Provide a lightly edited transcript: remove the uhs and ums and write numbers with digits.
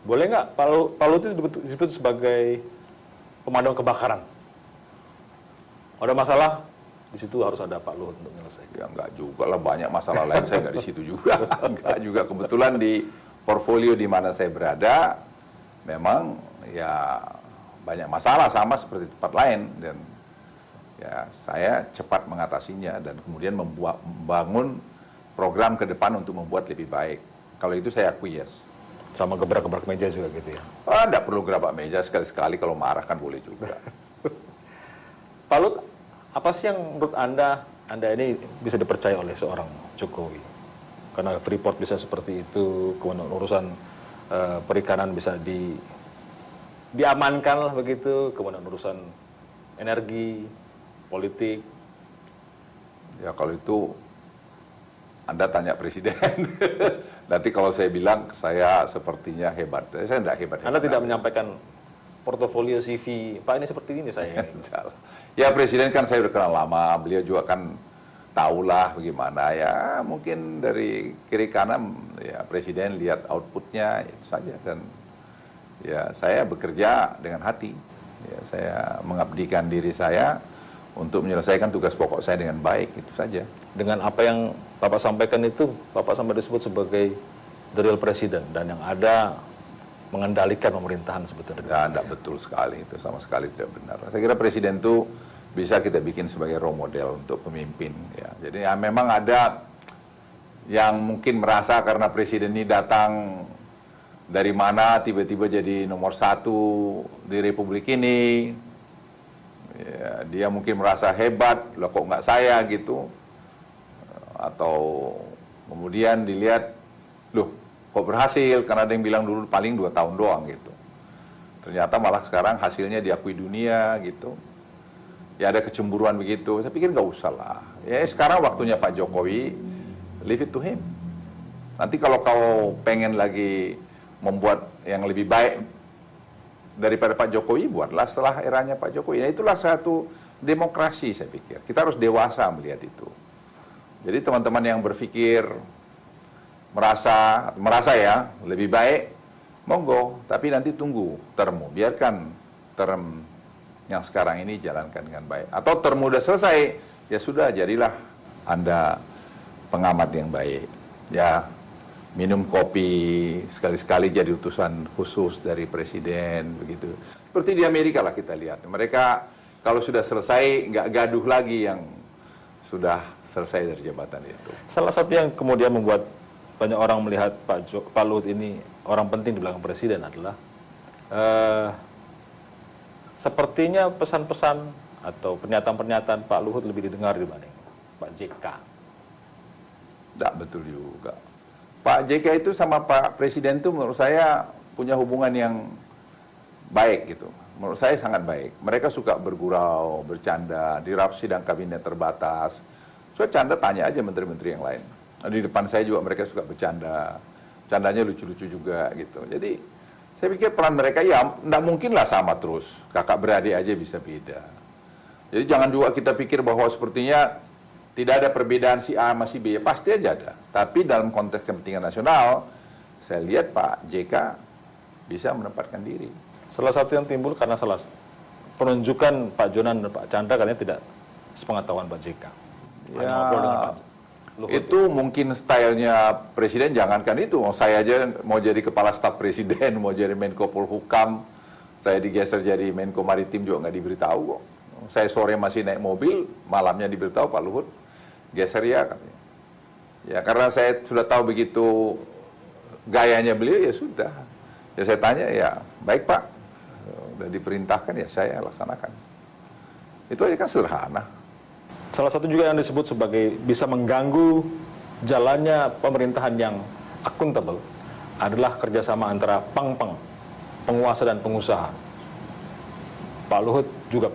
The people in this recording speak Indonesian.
Boleh nggak Pak Luhut itu disebut sebagai pemadam kebakaran? Ada masalah, di situ harus ada Pak Luhut untuk menyelesaikan. Ya enggak juga lah, banyak masalah lain saya nggak di situ juga. Enggak juga, kebetulan di portfolio di mana saya berada, memang ya banyak masalah sama seperti tempat lain. Dan ya saya cepat mengatasinya dan kemudian membangun program ke depan untuk membuat lebih baik. Kalau itu saya akui, yes. Sama gebrak-gebrak meja juga gitu ya? Enggak perlu gerabak meja, sekali-sekali kalau marah kan boleh juga. Pak Luhut, apa sih yang menurut Anda ini bisa dipercaya oleh seorang Jokowi? Karena Freeport bisa seperti itu, kemudian urusan perikanan bisa diamankan lah begitu, kemudian urusan energi, politik. Ya kalau itu Anda tanya Presiden. Nanti kalau saya bilang saya sepertinya hebat, saya tidak hebat. Anda tidak menyampaikan portofolio CV, Pak ini seperti ini saya. Ya Presiden kan saya udah kenal lama, beliau juga kan tahulah bagaimana ya, mungkin dari kiri kanan ya Presiden lihat outputnya itu saja. Dan ya saya bekerja dengan hati, ya, saya mengabdikan diri saya untuk menyelesaikan tugas pokok saya dengan baik, itu saja. Dengan apa yang Bapak sampaikan itu, Bapak sampai disebut sebagai the real president, dan yang ada mengendalikan pemerintahan sebetulnya. Ya, tidak betul sekali, itu sama sekali tidak benar. Saya kira Presiden itu bisa kita bikin sebagai role model untuk pemimpin. Ya. Jadi ya, memang ada yang mungkin merasa karena Presiden ini datang dari mana tiba-tiba jadi nomor 1 di Republik ini. Ya, dia mungkin merasa hebat, loh kok nggak saya gitu. Atau kemudian dilihat, loh kok berhasil, karena ada yang bilang dulu paling 2 tahun doang gitu. Ternyata malah sekarang hasilnya diakui dunia gitu. Ya ada kecemburuan begitu, saya pikir nggak usah lah. Ya sekarang waktunya Pak Jokowi, leave it to him. Nanti kalau kau pengen lagi membuat yang lebih baik daripada Pak Jokowi, buatlah setelah eranya Pak Jokowi. Nah, itulah satu demokrasi saya pikir. Kita harus dewasa melihat itu. Jadi teman-teman yang berpikir merasa ya lebih baik, monggo. Tapi nanti tunggu termu, biarkan term yang sekarang ini jalankan dengan baik. Atau term udah selesai, ya sudah jadilah Anda pengamat yang baik. Ya minum kopi, sekali-sekali jadi utusan khusus dari Presiden, begitu. Seperti di Amerika lah kita lihat. Mereka kalau sudah selesai, nggak gaduh lagi yang sudah selesai dari jabatan itu. Salah satu yang kemudian membuat banyak orang melihat Pak Luhut ini orang penting di belakang Presiden adalah sepertinya pesan-pesan atau pernyataan-pernyataan Pak Luhut lebih didengar dibanding Pak JK. Tidak betul juga. Pak JK itu sama Pak Presiden itu menurut saya punya hubungan yang baik gitu. Menurut saya sangat baik. Mereka suka bergurau, bercanda, di sidang kabinet terbatas. So canda tanya aja menteri-menteri yang lain. Di depan saya juga mereka suka bercanda. Candanya lucu-lucu juga gitu. Jadi saya pikir peran mereka ya tidak mungkin lah sama terus. Kakak beradik aja bisa beda. Jadi jangan juga kita pikir bahwa sepertinya tidak ada perbedaan si A sama si B, ya pasti aja ada. Tapi dalam konteks kepentingan nasional, saya lihat Pak JK bisa menempatkan diri. Salah satu yang timbul karena penunjukan Pak Jonan dan Pak Chandra katanya tidak sepengetahuan Pak JK. Hanya ngobrol dengan Pak Luhut. Itu mungkin stylenya Presiden, jangankan itu. Saya aja mau jadi kepala staf Presiden, mau jadi Menko Polhukam, saya digeser jadi Menko Maritim juga nggak diberitahu kok. Saya sore masih naik mobil, malamnya diberitahu Pak Luhut geser ya katanya. Ya karena saya sudah tahu begitu gayanya beliau, ya sudah. Ya saya tanya, ya baik Pak, udah diperintahkan ya saya laksanakan. Itu aja kan sederhana. Salah satu juga yang disebut sebagai bisa mengganggu jalannya pemerintahan yang akuntabel adalah kerjasama antara penguasa dan pengusaha. Pak Luhut juga